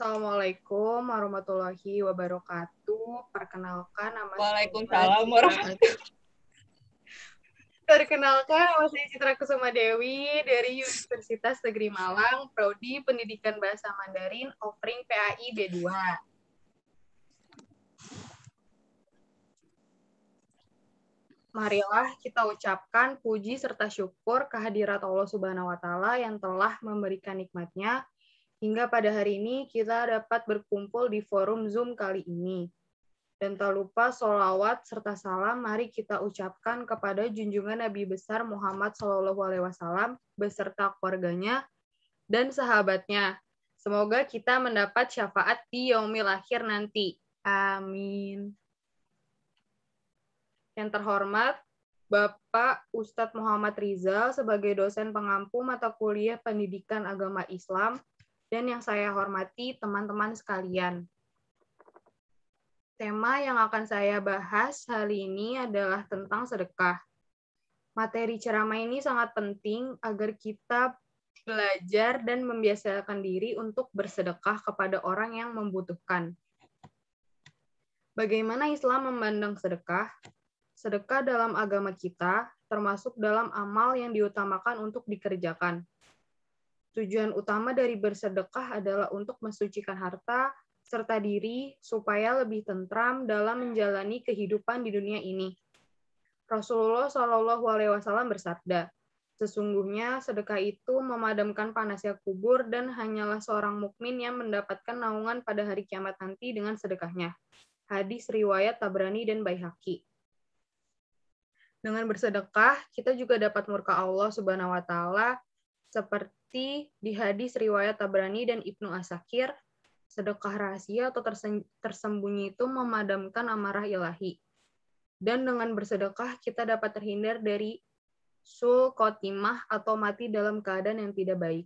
Assalamualaikum warahmatullahi wabarakatuh. Perkenalkan nama Waalaikumsalam warahmatullahi. Citra Kusuma Dewi dari Universitas Negeri Malang, Prodi Pendidikan Bahasa Mandarin, offering PAI B2. Marilah kita ucapkan puji serta syukur kehadirat Allah Subhanahu wa Ta'ala yang telah memberikan nikmat-Nya hingga pada hari ini kita dapat berkumpul di forum Zoom kali ini. Dan tak lupa sholawat serta salam mari kita ucapkan kepada junjungan Nabi besar Muhammad SAW beserta keluarganya dan sahabatnya. Semoga kita mendapat syafaat di yaumil akhir nanti. Amin. Yang terhormat, Bapak Ustadz Muhammad Rizal sebagai dosen pengampu mata kuliah Pendidikan Agama Islam, dan yang saya hormati teman-teman sekalian. Tema yang akan saya bahas hari ini adalah tentang sedekah. Materi ceramah ini sangat penting agar kita belajar dan membiasakan diri untuk bersedekah kepada orang yang membutuhkan. Bagaimana Islam memandang sedekah? Sedekah dalam agama kita termasuk dalam amal yang diutamakan untuk dikerjakan. Tujuan utama dari bersedekah adalah untuk mensucikan harta serta diri supaya lebih tentram dalam menjalani kehidupan di dunia ini. Rasulullah SAW bersabda, sesungguhnya sedekah itu memadamkan panasnya kubur dan hanyalah seorang mukmin yang mendapatkan naungan pada hari kiamat nanti dengan sedekahnya. Hadis riwayat Tabrani dan Baihaqi. Dengan bersedekah, kita juga dapat murka Allah Subhanahu wa Ta'ala, seperti di hadis riwayat Tabrani dan Ibnu Asakir, sedekah rahasia atau tersembunyi itu memadamkan amarah ilahi. Dan dengan bersedekah, kita dapat terhindar dari sul khotimah atau mati dalam keadaan yang tidak baik.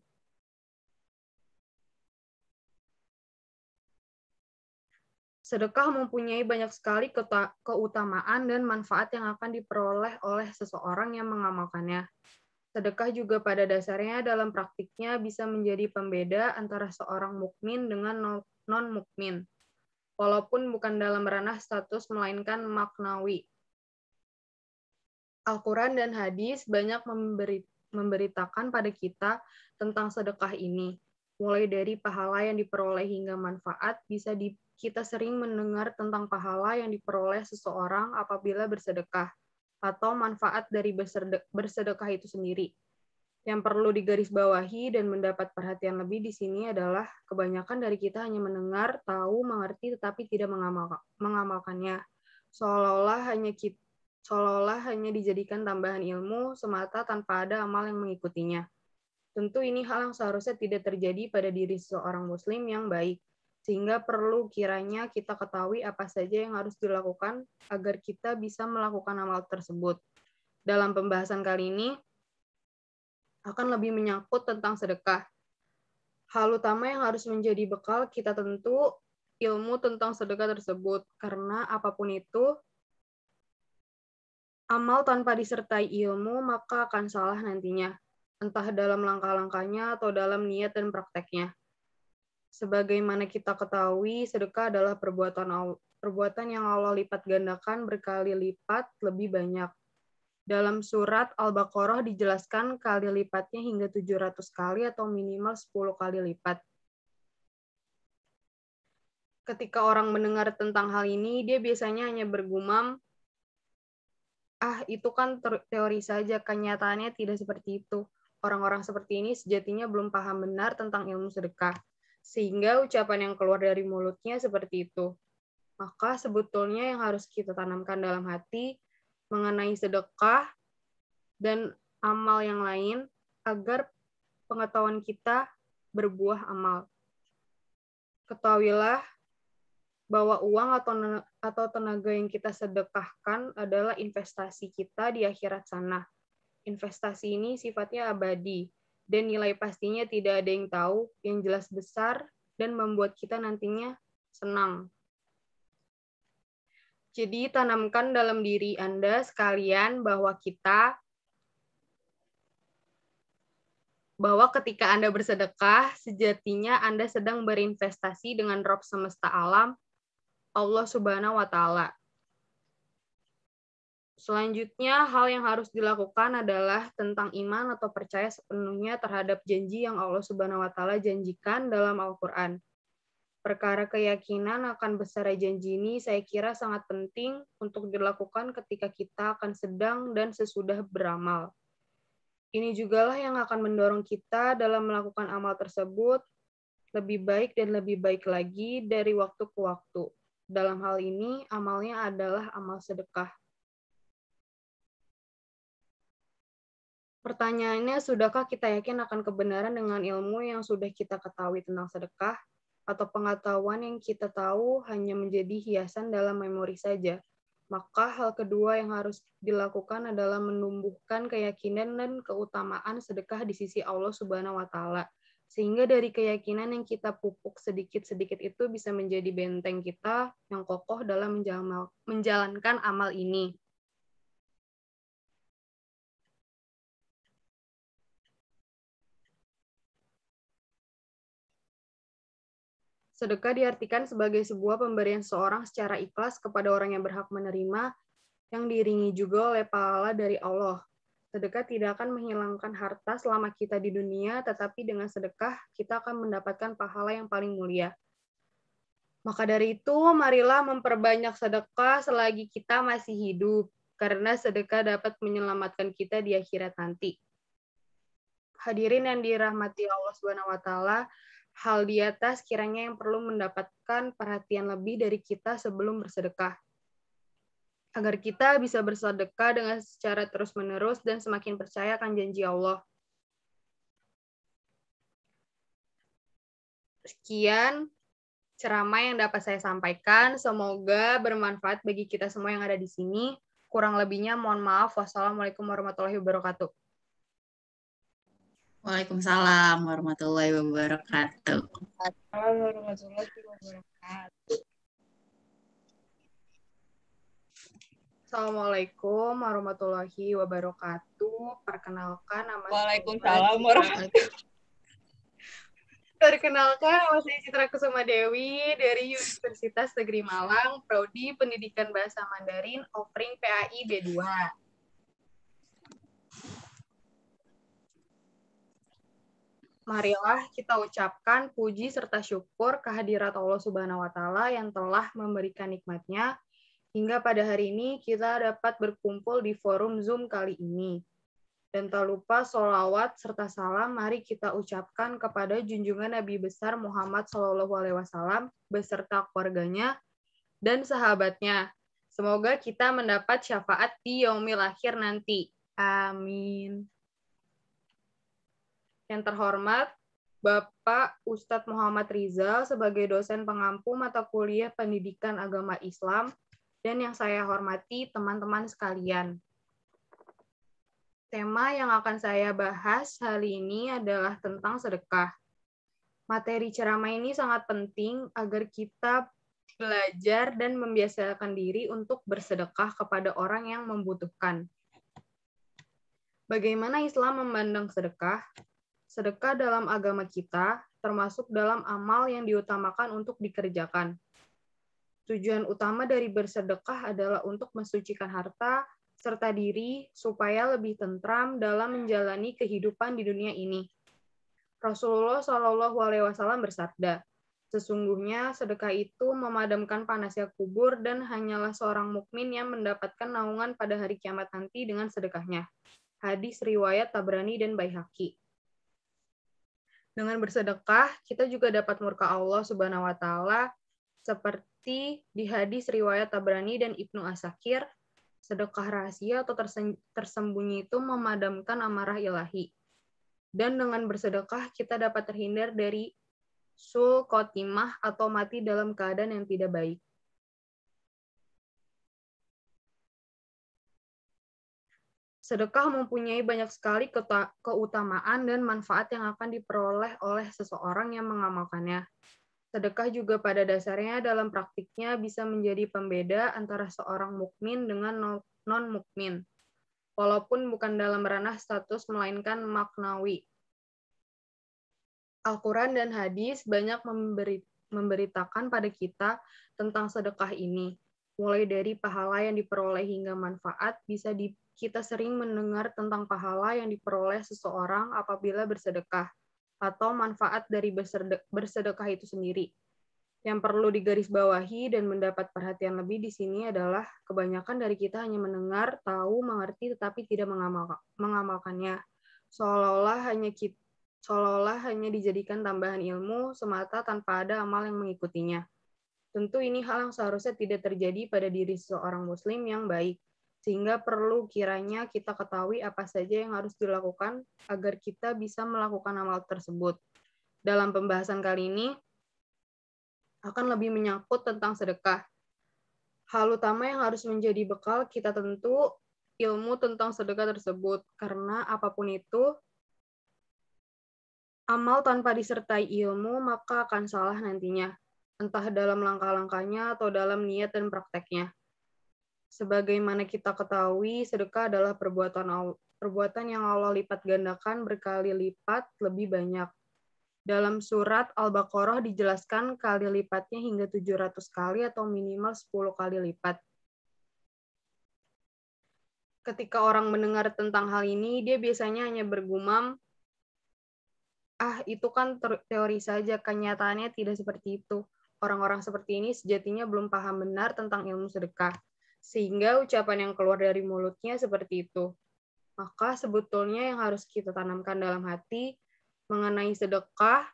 Sedekah mempunyai banyak sekali keutamaan dan manfaat yang akan diperoleh oleh seseorang yang mengamalkannya. Sedekah juga pada dasarnya dalam praktiknya bisa menjadi pembeda antara seorang mukmin dengan non-mukmin, walaupun bukan dalam ranah status melainkan maknawi. Al-Quran dan hadis banyak memberitakan pada kita tentang sedekah ini. Mulai dari pahala yang diperoleh hingga manfaat, kita sering mendengar tentang pahala yang diperoleh seseorang apabila bersedekah, atau manfaat dari bersedekah itu sendiri. Yang perlu digarisbawahi dan mendapat perhatian lebih di sini adalah kebanyakan dari kita hanya mendengar, tahu, mengerti, tetapi tidak mengamalkannya. Seolah-olah hanya dijadikan tambahan ilmu semata tanpa ada amal yang mengikutinya. Tentu ini hal yang seharusnya tidak terjadi pada diri seorang muslim yang baik, sehingga perlu kiranya kita ketahui apa saja yang harus dilakukan agar kita bisa melakukan amal tersebut. Dalam pembahasan kali ini akan lebih menyangkut tentang sedekah. Hal utama yang harus menjadi bekal kita tentu ilmu tentang sedekah tersebut, karena apapun itu, amal tanpa disertai ilmu maka akan salah nantinya, entah dalam langkah-langkahnya atau dalam niat dan prakteknya. Sebagaimana kita ketahui, sedekah adalah perbuatan yang Allah lipat gandakan berkali lipat lebih banyak. Dalam surat Al-Baqarah dijelaskan kali lipatnya hingga 700 kali atau minimal 10 kali lipat. Ketika orang mendengar tentang hal ini, dia biasanya hanya bergumam, itu kan teori saja, kenyataannya tidak seperti itu. Orang-orang seperti ini sejatinya belum paham benar tentang ilmu sedekah, sehingga ucapan yang keluar dari mulutnya seperti itu. Maka sebetulnya yang harus kita tanamkan dalam hati mengenai sedekah dan amal yang lain agar pengetahuan kita berbuah amal. Ketahuilah bahwa uang atau tenaga yang kita sedekahkan adalah investasi kita di akhirat sana. Investasi ini sifatnya abadi, dan nilai pastinya tidak ada yang tahu, yang jelas besar, dan membuat kita nantinya senang. Jadi tanamkan dalam diri Anda sekalian bahwa kita bahwa ketika Anda bersedekah, sejatinya Anda sedang berinvestasi dengan Rabb semesta alam, Allah Subhanahu wa Ta'ala. Selanjutnya, hal yang harus dilakukan adalah tentang iman atau percaya sepenuhnya terhadap janji yang Allah Subhanahu wa Ta'ala janjikan dalam Al-Quran. Perkara keyakinan akan besarnya janji ini saya kira sangat penting untuk dilakukan ketika kita akan sedang dan sesudah beramal. Ini jugalah yang akan mendorong kita dalam melakukan amal tersebut lebih baik dan lebih baik lagi dari waktu ke waktu. Dalam hal ini, amalnya adalah amal sedekah. Pertanyaannya, sudahkah kita yakin akan kebenaran dengan ilmu yang sudah kita ketahui tentang sedekah? Atau pengetahuan yang kita tahu hanya menjadi hiasan dalam memori saja? Maka hal kedua yang harus dilakukan adalah menumbuhkan keyakinan dan keutamaan sedekah di sisi Allah Subhanahu wa Ta'ala. Sehingga dari keyakinan yang kita pupuk sedikit-sedikit itu bisa menjadi benteng kita yang kokoh dalam menjalankan amal ini. Sedekah diartikan sebagai sebuah pemberian seorang secara ikhlas kepada orang yang berhak menerima, yang diiringi juga oleh pahala dari Allah. Sedekah tidak akan menghilangkan harta selama kita di dunia, tetapi dengan sedekah kita akan mendapatkan pahala yang paling mulia. Maka dari itu, marilah memperbanyak sedekah selagi kita masih hidup, karena sedekah dapat menyelamatkan kita di akhirat nanti. Hadirin yang dirahmati Allah Subhanahu wa Ta'ala, hal di atas kiranya yang perlu mendapatkan perhatian lebih dari kita sebelum bersedekah. Agar kita bisa bersedekah dengan secara terus-menerus dan semakin percaya akan janji Allah. Sekian ceramah yang dapat saya sampaikan. Semoga bermanfaat bagi kita semua yang ada di sini. Kurang lebihnya mohon maaf. Wassalamualaikum warahmatullahi wabarakatuh. Waalaikumsalam warahmatullahi wabarakatuh. Waalaikumsalam warahmatullahi wabarakatuh. Assalamualaikum warahmatullahi wabarakatuh. Perkenalkan nama Waalaikumsalam warahmatullahi. Saya Citra Kusuma Dewi dari Universitas Negeri Malang, Prodi Pendidikan Bahasa Mandarin, offering PAI D2. Marilah kita ucapkan puji serta syukur kehadirat Allah Subhanahu wa Ta'ala yang telah memberikan nikmat-Nya hingga pada hari ini kita dapat berkumpul di forum Zoom kali ini. Dan tak lupa sholawat serta salam mari kita ucapkan kepada junjungan Nabi besar Muhammad SAW beserta keluarganya dan sahabatnya. Semoga kita mendapat syafaat di yaumil akhir nanti. Amin. Yang terhormat, Bapak Ustadz Muhammad Rizal sebagai dosen pengampu mata kuliah Pendidikan Agama Islam, dan yang saya hormati teman-teman sekalian. Tema yang akan saya bahas hari ini adalah tentang sedekah. Materi ceramah ini sangat penting agar kita belajar dan membiasakan diri untuk bersedekah kepada orang yang membutuhkan. Bagaimana Islam memandang sedekah? Sedekah dalam agama kita termasuk dalam amal yang diutamakan untuk dikerjakan. Tujuan utama dari bersedekah adalah untuk mensucikan harta serta diri supaya lebih tentram dalam menjalani kehidupan di dunia ini. Rasulullah SAW bersabda, sesungguhnya sedekah itu memadamkan panasnya kubur dan hanyalah seorang mukmin yang mendapatkan naungan pada hari kiamat nanti dengan sedekahnya. Hadis riwayat Tabrani dan Baihaqi. Dengan bersedekah, kita juga dapat murka Allah Subhanahu wa Ta'ala, seperti di hadis riwayat Tabrani dan Ibnu Asakir, sedekah rahasia atau tersembunyi itu memadamkan amarah ilahi. Dan dengan bersedekah, kita dapat terhindar dari sul khotimah atau mati dalam keadaan yang tidak baik. Sedekah mempunyai banyak sekali keutamaan dan manfaat yang akan diperoleh oleh seseorang yang mengamalkannya. Sedekah juga pada dasarnya dalam praktiknya bisa menjadi pembeda antara seorang mukmin dengan non-mukmin, walaupun bukan dalam ranah status melainkan maknawi. Al-Quran dan hadis banyak memberitakan pada kita tentang sedekah ini. Mulai dari pahala yang diperoleh hingga manfaat, kita sering mendengar tentang pahala yang diperoleh seseorang apabila bersedekah, atau manfaat dari bersedekah itu sendiri. Yang perlu digarisbawahi dan mendapat perhatian lebih di sini adalah kebanyakan dari kita hanya mendengar, tahu, mengerti, tetapi tidak mengamalkannya. Seolah-olah hanya dijadikan tambahan ilmu semata tanpa ada amal yang mengikutinya. Tentu ini hal yang seharusnya tidak terjadi pada diri seorang muslim yang baik, sehingga perlu kiranya kita ketahui apa saja yang harus dilakukan agar kita bisa melakukan amal tersebut. Dalam pembahasan kali ini akan lebih menyangkut tentang sedekah. Hal utama yang harus menjadi bekal kita tentu ilmu tentang sedekah tersebut, karena apapun itu, amal tanpa disertai ilmu maka akan salah nantinya, entah dalam langkah-langkahnya atau dalam niat dan prakteknya. Sebagaimana kita ketahui, sedekah adalah perbuatan yang Allah lipat gandakan berkali lipat lebih banyak. Dalam surat Al-Baqarah dijelaskan kali lipatnya hingga 700 kali atau minimal 10 kali lipat. Ketika orang mendengar tentang hal ini, dia biasanya hanya bergumam, itu kan teori saja, kenyataannya tidak seperti itu. Orang-orang seperti ini sejatinya belum paham benar tentang ilmu sedekah, sehingga ucapan yang keluar dari mulutnya seperti itu. Maka sebetulnya yang harus kita tanamkan dalam hati mengenai sedekah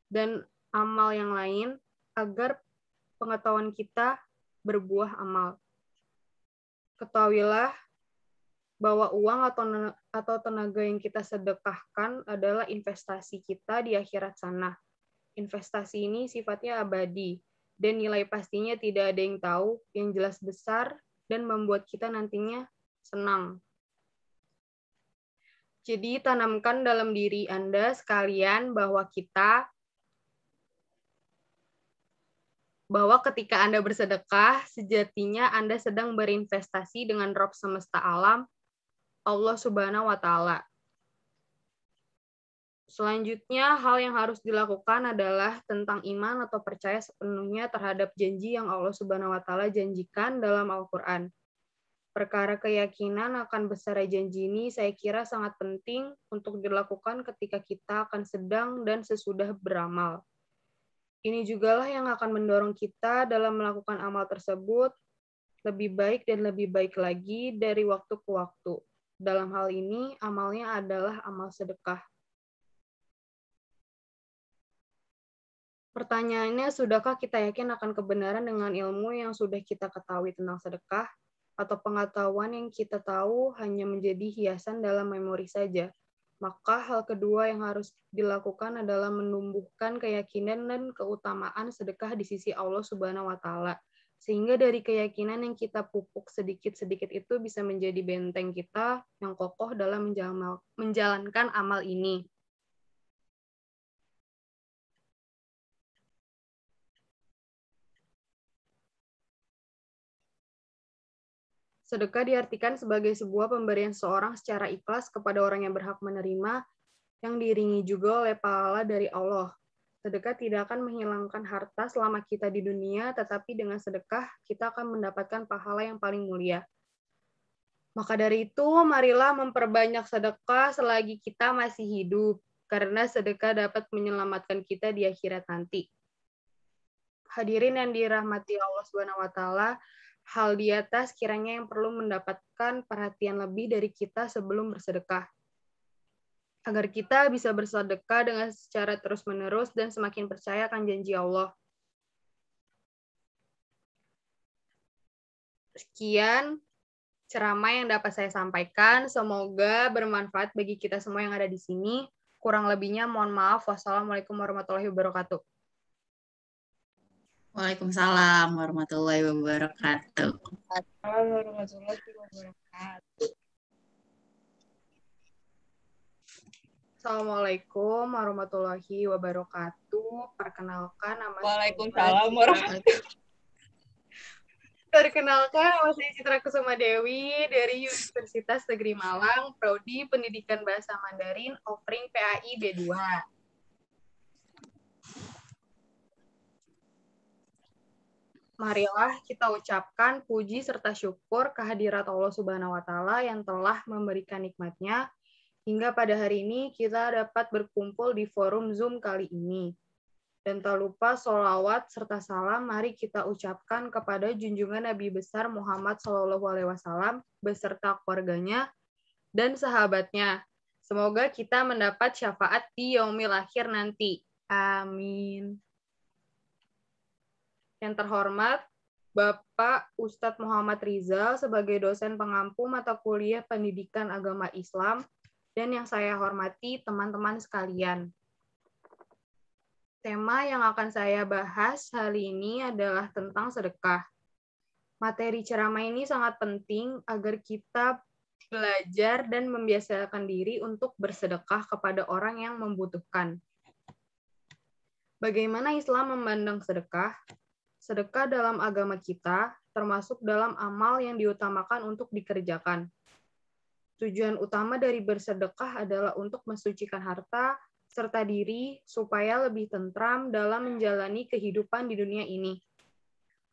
dan amal yang lain agar pengetahuan kita berbuah amal. Ketahuilah bahwa uang atau tenaga yang kita sedekahkan adalah investasi kita di akhirat sana. Investasi ini sifatnya abadi, dan nilai pastinya tidak ada yang tahu, yang jelas besar, dan membuat kita nantinya senang. Jadi tanamkan dalam diri Anda sekalian bahwa ketika Anda bersedekah, sejatinya Anda sedang berinvestasi dengan Rabb semesta alam, Allah Subhanahu wa Ta'ala. Selanjutnya, hal yang harus dilakukan adalah tentang iman atau percaya sepenuhnya terhadap janji yang Allah Subhanahu wa Ta'ala janjikan dalam Al-Quran. Perkara keyakinan akan besarnya janji ini saya kira sangat penting untuk dilakukan ketika kita akan sedang dan sesudah beramal. Ini jugalah yang akan mendorong kita dalam melakukan amal tersebut lebih baik dan lebih baik lagi dari waktu ke waktu. Dalam hal ini, amalnya adalah amal sedekah. Pertanyaannya, sudahkah kita yakin akan kebenaran dengan ilmu yang sudah kita ketahui tentang sedekah? Atau pengetahuan yang kita tahu hanya menjadi hiasan dalam memori saja? Maka hal kedua yang harus dilakukan adalah menumbuhkan keyakinan dan keutamaan sedekah di sisi Allah Subhanahu wa Ta'ala. Sehingga dari keyakinan yang kita pupuk sedikit-sedikit itu bisa menjadi benteng kita yang kokoh dalam menjalankan amal ini. Sedekah diartikan sebagai sebuah pemberian seorang secara ikhlas kepada orang yang berhak menerima, yang diiringi juga oleh pahala dari Allah. Sedekah tidak akan menghilangkan harta selama kita di dunia, tetapi dengan sedekah kita akan mendapatkan pahala yang paling mulia. Maka dari itu, marilah memperbanyak sedekah selagi kita masih hidup, karena sedekah dapat menyelamatkan kita di akhirat nanti. Hadirin yang dirahmati Allah Subhanahu wa Ta'ala, hal di atas kiranya yang perlu mendapatkan perhatian lebih dari kita sebelum bersedekah. Agar kita bisa bersedekah dengan secara terus-menerus dan semakin percaya akan janji Allah. Sekian ceramah yang dapat saya sampaikan. Semoga bermanfaat bagi kita semua yang ada di sini. Kurang lebihnya mohon maaf. Wassalamualaikum warahmatullahi wabarakatuh. Waalaikumsalam warahmatullahi wabarakatuh. Assalamualaikum warahmatullahi wabarakatuh. Assalamualaikum warahmatullahi wabarakatuh. Perkenalkan nama Waalaikumsalam warahmatullahi. Saya Citra Kusuma Dewi dari Universitas Negeri Malang, Prodi Pendidikan Bahasa Mandarin, offering PAI D2. Marilah kita ucapkan puji serta syukur kehadirat Allah Subhanahu wa Ta'ala yang telah memberikan nikmat-Nya hingga pada hari ini kita dapat berkumpul di forum Zoom kali ini. Dan tak lupa sholawat serta salam mari kita ucapkan kepada junjungan Nabi besar Muhammad SAW beserta keluarganya dan sahabatnya. Semoga kita mendapat syafaat di yaumil akhir nanti. Amin. Yang terhormat, Bapak Ustadz Muhammad Rizal sebagai dosen pengampu mata kuliah Pendidikan Agama Islam, dan yang saya hormati teman-teman sekalian. Tema yang akan saya bahas hari ini adalah tentang sedekah. Materi ceramah ini sangat penting agar kita belajar dan membiasakan diri untuk bersedekah kepada orang yang membutuhkan. Bagaimana Islam memandang sedekah? Sedekah dalam agama kita termasuk dalam amal yang diutamakan untuk dikerjakan. Tujuan utama dari bersedekah adalah untuk mensucikan harta serta diri supaya lebih tentram dalam menjalani kehidupan di dunia ini.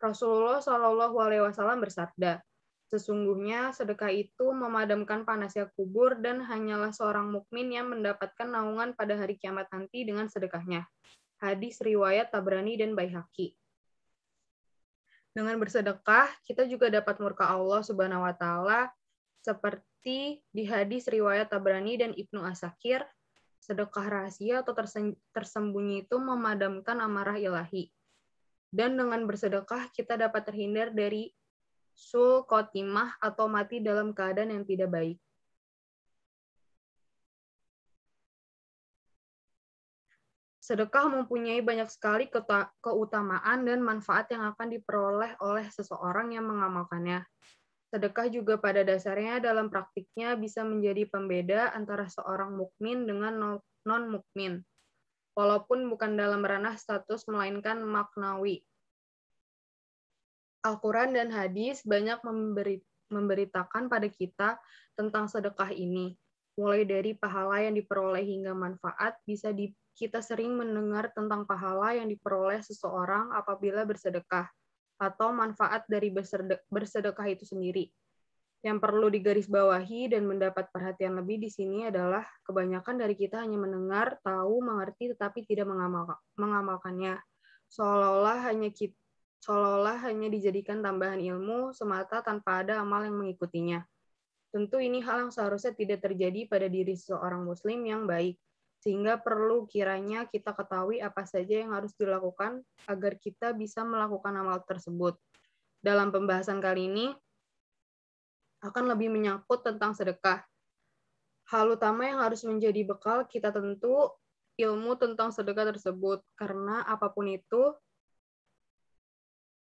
Rasulullah SAW bersabda, sesungguhnya sedekah itu memadamkan panasnya kubur dan hanyalah seorang mukmin yang mendapatkan naungan pada hari kiamat nanti dengan sedekahnya. Hadis riwayat Tabrani dan Baihaqi. Dengan bersedekah, kita juga dapat murka Allah Subhanahu wa Ta'ala, seperti di hadis riwayat Tabrani dan Ibnu Asakir, sedekah rahasia atau tersembunyi itu memadamkan amarah ilahi. Dan dengan bersedekah, kita dapat terhindar dari sul khotimah atau mati dalam keadaan yang tidak baik. Sedekah mempunyai banyak sekali keutamaan dan manfaat yang akan diperoleh oleh seseorang yang mengamalkannya. Sedekah juga pada dasarnya dalam praktiknya bisa menjadi pembeda antara seorang mukmin dengan non-mukmin, walaupun bukan dalam ranah status melainkan maknawi. Al-Quran dan hadis banyak memberitakan pada kita tentang sedekah ini. Mulai dari pahala yang diperoleh hingga manfaat, kita sering mendengar tentang pahala yang diperoleh seseorang apabila bersedekah, atau manfaat dari bersedekah itu sendiri. Yang perlu digarisbawahi dan mendapat perhatian lebih di sini adalah kebanyakan dari kita hanya mendengar, tahu, mengerti, tetapi tidak mengamalkannya. Seolah-olah hanya dijadikan tambahan ilmu semata tanpa ada amal yang mengikutinya. Tentu ini hal yang seharusnya tidak terjadi pada diri seorang muslim yang baik, sehingga perlu kiranya kita ketahui apa saja yang harus dilakukan agar kita bisa melakukan amal tersebut. Dalam pembahasan kali ini akan lebih menyangkut tentang sedekah. Hal utama yang harus menjadi bekal kita tentu ilmu tentang sedekah tersebut, karena apapun itu,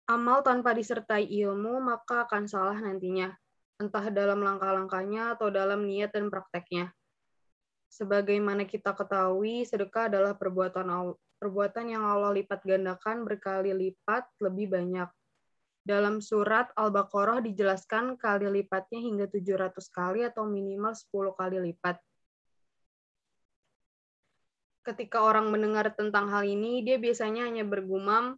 amal tanpa disertai ilmu maka akan salah nantinya, entah dalam langkah-langkahnya atau dalam niat dan prakteknya. Sebagaimana kita ketahui, sedekah adalah perbuatan yang Allah lipat gandakan berkali lipat lebih banyak. Dalam surat Al-Baqarah dijelaskan kali lipatnya hingga 700 kali atau minimal 10 kali lipat. Ketika orang mendengar tentang hal ini, dia biasanya hanya bergumam,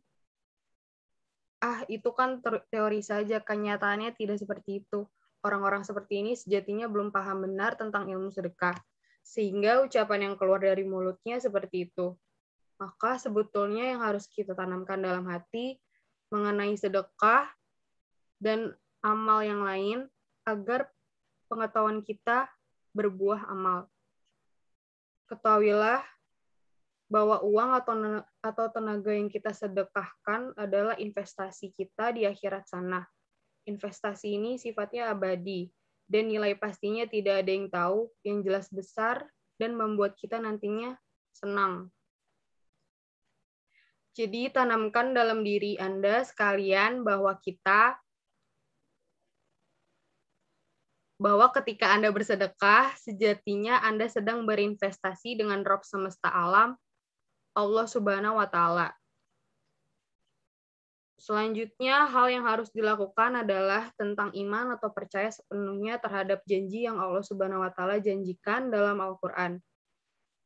itu kan teori saja, kenyataannya tidak seperti itu. Orang-orang seperti ini sejatinya belum paham benar tentang ilmu sedekah, sehingga ucapan yang keluar dari mulutnya seperti itu. Maka sebetulnya yang harus kita tanamkan dalam hati mengenai sedekah dan amal yang lain agar pengetahuan kita berbuah amal. Ketahuilah bahwa uang atau tenaga yang kita sedekahkan adalah investasi kita di akhirat sana. Investasi ini sifatnya abadi, dan nilai pastinya tidak ada yang tahu, yang jelas besar, dan membuat kita nantinya senang. Jadi tanamkan dalam diri Anda sekalian bahwa ketika Anda bersedekah, sejatinya Anda sedang berinvestasi dengan Rabb semesta alam, Allah Subhanahu wa Ta'ala. Selanjutnya, hal yang harus dilakukan adalah tentang iman atau percaya sepenuhnya terhadap janji yang Allah Subhanahu wa Ta'ala janjikan dalam Al-Quran.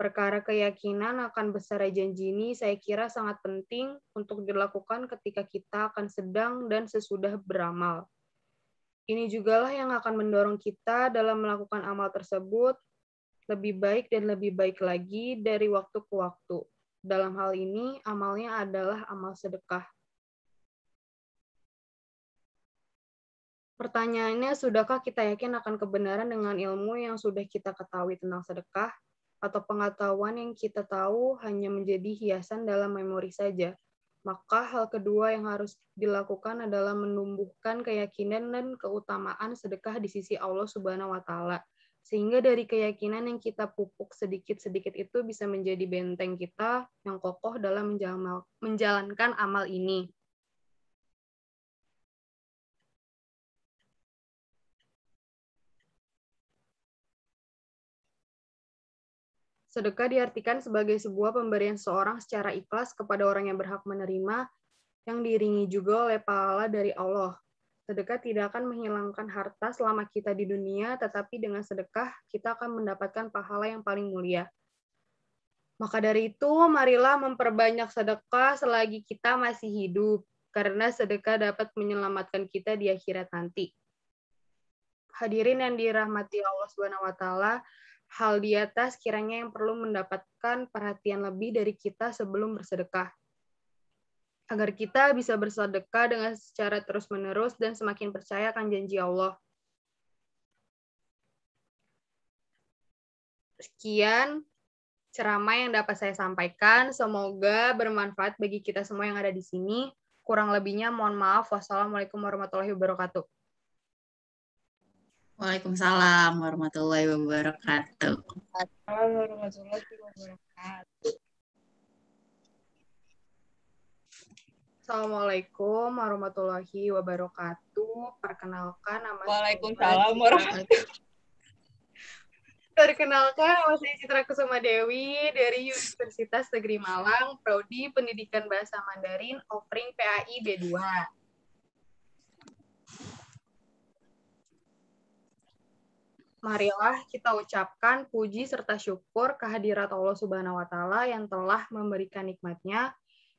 Perkara keyakinan akan besar janji ini saya kira sangat penting untuk dilakukan ketika kita akan sedang dan sesudah beramal. Ini jugalah yang akan mendorong kita dalam melakukan amal tersebut lebih baik dan lebih baik lagi dari waktu ke waktu. Dalam hal ini, amalnya adalah amal sedekah. Pertanyaannya, sudahkah kita yakin akan kebenaran dengan ilmu yang sudah kita ketahui tentang sedekah? Atau pengetahuan yang kita tahu hanya menjadi hiasan dalam memori saja? Maka hal kedua yang harus dilakukan adalah menumbuhkan keyakinan dan keutamaan sedekah di sisi Allah Subhanahu wa Ta'ala. Sehingga dari keyakinan yang kita pupuk sedikit-sedikit itu bisa menjadi benteng kita yang kokoh dalam menjalankan amal ini. Sedekah diartikan sebagai sebuah pemberian seorang secara ikhlas kepada orang yang berhak menerima, yang diiringi juga oleh pahala dari Allah. Sedekah tidak akan menghilangkan harta selama kita di dunia, tetapi dengan sedekah kita akan mendapatkan pahala yang paling mulia. Maka dari itu, marilah memperbanyak sedekah selagi kita masih hidup, karena sedekah dapat menyelamatkan kita di akhirat nanti. Hadirin yang dirahmati Allah Subhanahu wa Ta'ala, hal di atas kiranya yang perlu mendapatkan perhatian lebih dari kita sebelum bersedekah. Agar kita bisa bersedekah dengan secara terus-menerus dan semakin percaya akan janji Allah. Sekian ceramah yang dapat saya sampaikan. Semoga bermanfaat bagi kita semua yang ada di sini. Kurang lebihnya mohon maaf. Wassalamualaikum warahmatullahi wabarakatuh. Waalaikumsalam warahmatullahi wabarakatuh. Assalamualaikum warahmatullahi wabarakatuh. Assalamualaikum warahmatullahi wabarakatuh. Perkenalkan nama Waalaikumsalam warahmatullahi. Saya Citra Kusuma Dewi dari Universitas Negeri Malang, Prodi Pendidikan Bahasa Mandarin, offering PAI D2. Marilah kita ucapkan puji serta syukur kehadirat Allah Subhanahu wa Ta'ala yang telah memberikan nikmat-Nya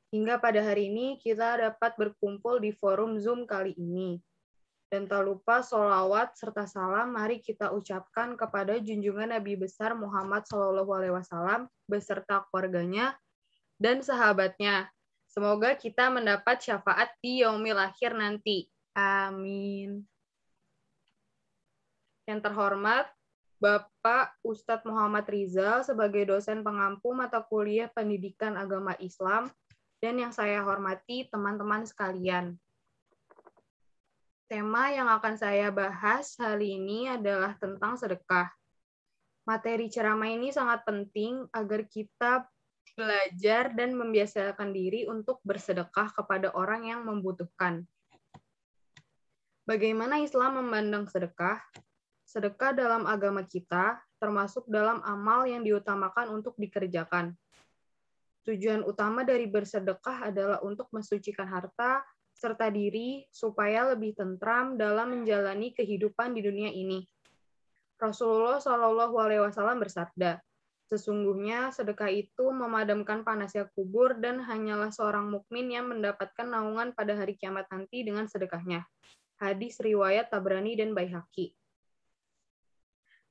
hingga pada hari ini kita dapat berkumpul di forum Zoom kali ini. Dan tak lupa sholawat serta salam mari kita ucapkan kepada junjungan Nabi besar Muhammad SAW beserta keluarganya dan sahabatnya. Semoga kita mendapat syafaat di yaumil akhir nanti. Amin. Yang terhormat, Bapak Ustadz Muhammad Rizal sebagai dosen pengampu mata kuliah Pendidikan Agama Islam, dan yang saya hormati teman-teman sekalian. Tema yang akan saya bahas hari ini adalah tentang sedekah. Materi ceramah ini sangat penting agar kita belajar dan membiasakan diri untuk bersedekah kepada orang yang membutuhkan. Bagaimana Islam memandang sedekah? Sedekah dalam agama kita termasuk dalam amal yang diutamakan untuk dikerjakan. Tujuan utama dari bersedekah adalah untuk mensucikan harta serta diri supaya lebih tentram dalam menjalani kehidupan di dunia ini. Rasulullah SAW bersabda, sesungguhnya sedekah itu memadamkan panasnya kubur dan hanyalah seorang mukmin yang mendapatkan naungan pada hari kiamat nanti dengan sedekahnya. Hadis riwayat Tabrani dan Baihaqi.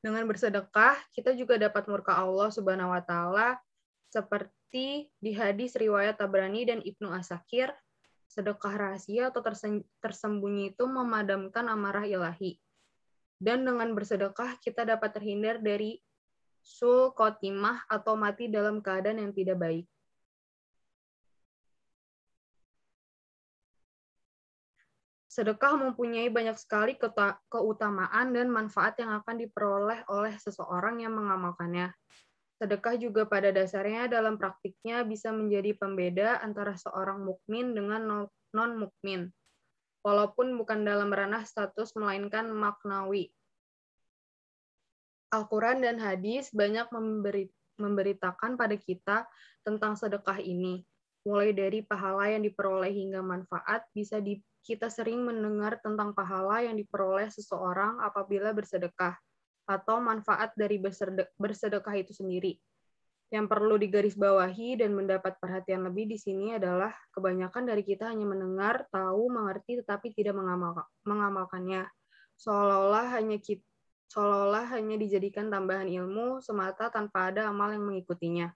Dengan bersedekah, kita juga dapat murka Allah Subhanahu wa Ta'ala, seperti di hadis riwayat Tabrani dan Ibnu Asakir, sedekah rahasia atau tersembunyi itu memadamkan amarah ilahi. Dan dengan bersedekah, kita dapat terhindar dari sul khotimah atau mati dalam keadaan yang tidak baik. Sedekah mempunyai banyak sekali keutamaan dan manfaat yang akan diperoleh oleh seseorang yang mengamalkannya. Sedekah juga pada dasarnya dalam praktiknya bisa menjadi pembeda antara seorang mukmin dengan non-mukmin, walaupun bukan dalam ranah status melainkan maknawi. Al-Quran dan hadis banyak memberitakan pada kita tentang sedekah ini. Mulai dari pahala yang diperoleh hingga manfaat, kita sering mendengar tentang pahala yang diperoleh seseorang apabila bersedekah, atau manfaat dari bersedekah itu sendiri. Yang perlu digarisbawahi dan mendapat perhatian lebih di sini adalah kebanyakan dari kita hanya mendengar, tahu, mengerti, tetapi tidak mengamalkannya. Seolah-olah hanya dijadikan tambahan ilmu semata tanpa ada amal yang mengikutinya.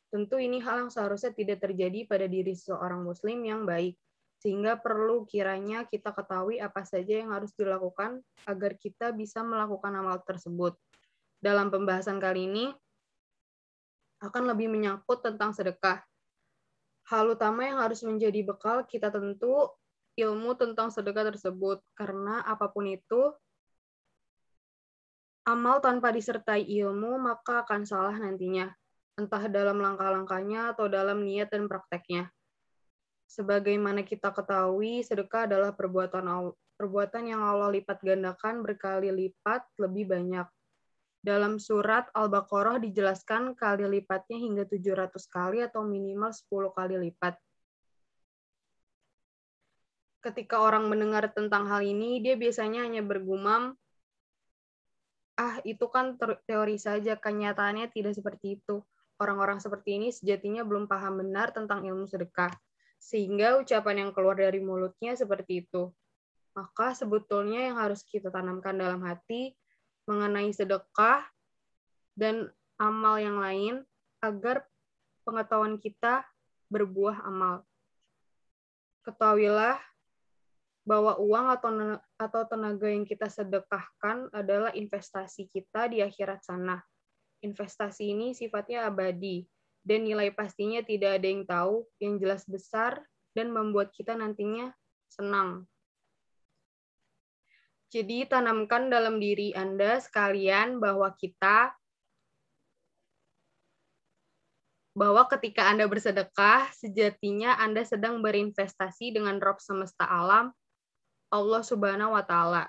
Tentu ini hal yang seharusnya tidak terjadi pada diri seorang muslim yang baik, sehingga perlu kiranya kita ketahui apa saja yang harus dilakukan agar kita bisa melakukan amal tersebut. Dalam pembahasan kali ini akan lebih menyangkut tentang sedekah. Hal utama yang harus menjadi bekal kita tentu ilmu tentang sedekah tersebut, karena apapun itu, amal tanpa disertai ilmu maka akan salah nantinya, entah dalam langkah-langkahnya atau dalam niat dan prakteknya. Sebagaimana kita ketahui, sedekah adalah perbuatan yang Allah lipat gandakan berkali lipat lebih banyak. Dalam surat Al-Baqarah dijelaskan kali lipatnya hingga 700 kali atau minimal 10 kali lipat. Ketika orang mendengar tentang hal ini, dia biasanya hanya bergumam, itu kan teori saja, kenyataannya tidak seperti itu. Orang-orang seperti ini sejatinya belum paham benar tentang ilmu sedekah, sehingga ucapan yang keluar dari mulutnya seperti itu. Maka sebetulnya yang harus kita tanamkan dalam hati mengenai sedekah dan amal yang lain agar pengetahuan kita berbuah amal. Ketahuilah bahwa uang atau tenaga yang kita sedekahkan adalah investasi kita di akhirat sana. Investasi ini sifatnya abadi, dan nilai pastinya tidak ada yang tahu, yang jelas besar, dan membuat kita nantinya senang. Jadi tanamkan dalam diri Anda sekalian bahwa ketika Anda bersedekah, sejatinya Anda sedang berinvestasi dengan Rabb semesta alam, Allah Subhanahu wa Ta'ala.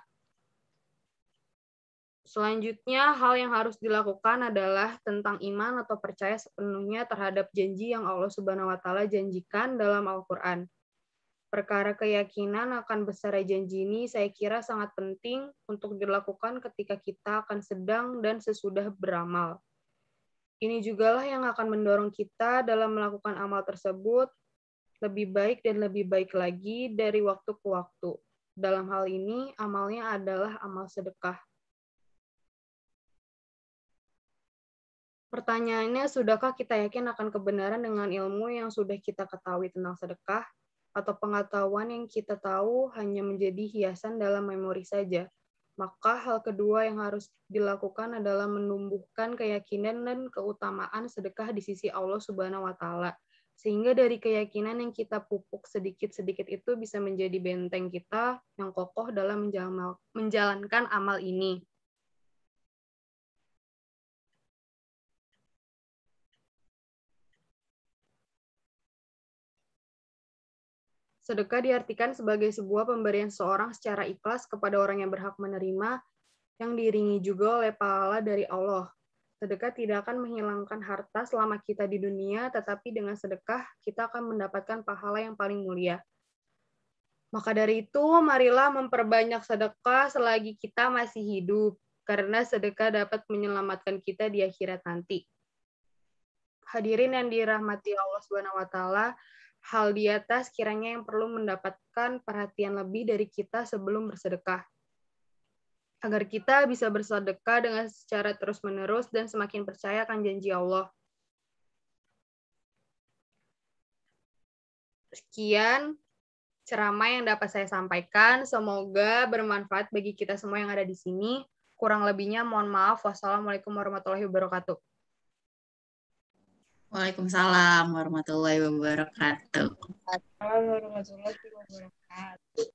Selanjutnya, hal yang harus dilakukan adalah tentang iman atau percaya sepenuhnya terhadap janji yang Allah Subhanahu wa Ta'ala janjikan dalam Al-Quran. Perkara keyakinan akan besarnya janji ini saya kira sangat penting untuk dilakukan ketika kita akan sedang dan sesudah beramal. Ini jugalah yang akan mendorong kita dalam melakukan amal tersebut lebih baik dan lebih baik lagi dari waktu ke waktu. Dalam hal ini, amalnya adalah amal sedekah. Pertanyaannya, sudahkah kita yakin akan kebenaran dengan ilmu yang sudah kita ketahui tentang sedekah? Atau pengetahuan yang kita tahu hanya menjadi hiasan dalam memori saja? Maka hal kedua yang harus dilakukan adalah menumbuhkan keyakinan dan keutamaan sedekah di sisi Allah Subhanahu wa Ta'ala. Sehingga dari keyakinan yang kita pupuk sedikit-sedikit itu bisa menjadi benteng kita yang kokoh dalam menjalankan amal ini. Sedekah diartikan sebagai sebuah pemberian seorang secara ikhlas kepada orang yang berhak menerima, yang diiringi juga oleh pahala dari Allah. Sedekah tidak akan menghilangkan harta selama kita di dunia, tetapi dengan sedekah kita akan mendapatkan pahala yang paling mulia. Maka dari itu, marilah memperbanyak sedekah selagi kita masih hidup, karena sedekah dapat menyelamatkan kita di akhirat nanti. Hadirin yang dirahmati Allah Subhanahu wa Ta'ala, hal di atas kiranya yang perlu mendapatkan perhatian lebih dari kita sebelum bersedekah. Agar kita bisa bersedekah dengan secara terus-menerus dan semakin percaya akan janji Allah. Sekian ceramah yang dapat saya sampaikan. Semoga bermanfaat bagi kita semua yang ada di sini. Kurang lebihnya mohon maaf. Wassalamualaikum warahmatullahi wabarakatuh. Waalaikumsalam warahmatullahi wabarakatuh. Assalamualaikum warahmatullahi wabarakatuh.